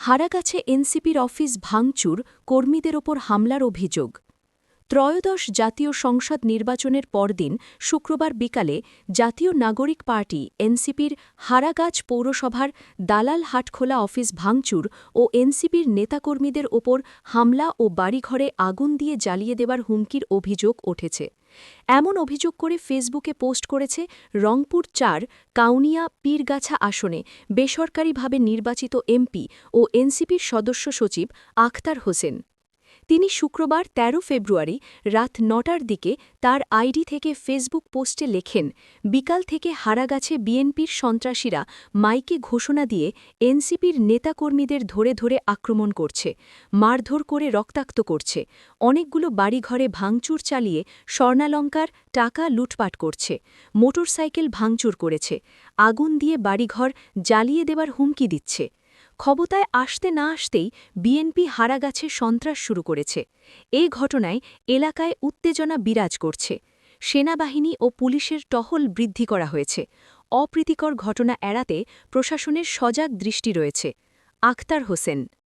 হারাগাছে এনসিপির অফিস ভাঙচুর, কর্মীদের ওপর হামলার অভিযোগ। ত্রয়োদশ জাতীয় সংসদ নির্বাচনের পরদিন শুক্রবার বিকালে জাতীয় নাগরিক পার্টি এনসিপির হারাগাছ পৌরসভার দালাল হাটখোলা অফিস ভাঙচুর ও এনসিপির নেতাকর্মীদের ওপর হামলা ও বাড়িঘরে আগুন দিয়ে জ্বালিয়ে দেবার হুমকির অভিযোগ উঠেছে। এমন অভিযোগ করে ফেসবুকে পোস্ট করেছে রংপুর ৪ কাউনিয়া পীরগাছা আসনে বেসরকারিভাবে নির্বাচিত এমপি ও এনসিপির সদস্য সচিব আখতার হোসেন। তিনি শুক্রবার ১৩ ফেব্রুয়ারি রাত ৯টার দিকে তার আইডি থেকে ফেসবুক পোস্টে লেখেন, বিকাল থেকে হারাগাছে বিএনপির সন্ত্রাসীরা মাইকে ঘোষণা দিয়ে এনসিপির নেতাকর্মীদের ধরে ধরে আক্রমণ করছে, মারধর করে রক্তাক্ত করছে, অনেকগুলো বাড়িঘরে ভাঙচুর চালিয়ে স্বর্ণালঙ্কার টাকা লুটপাট করছে, মোটরসাইকেল ভাঙচুর করেছে, আগুন দিয়ে বাড়িঘর জ্বালিয়ে দেবার হুমকি দিচ্ছে। ক্ষমতায় আসতে না আসতেই বিএনপি হারাগাছে সন্ত্রাস শুরু করেছে। এই ঘটনায় এলাকায় উত্তেজনা বিরাজ করছে। সেনাবাহিনী ও পুলিশের টহল বৃদ্ধি করা হয়েছে। অপ্রীতিকর ঘটনা এড়াতে প্রশাসনের সজাগ দৃষ্টি রয়েছে। আখতার হোসেন।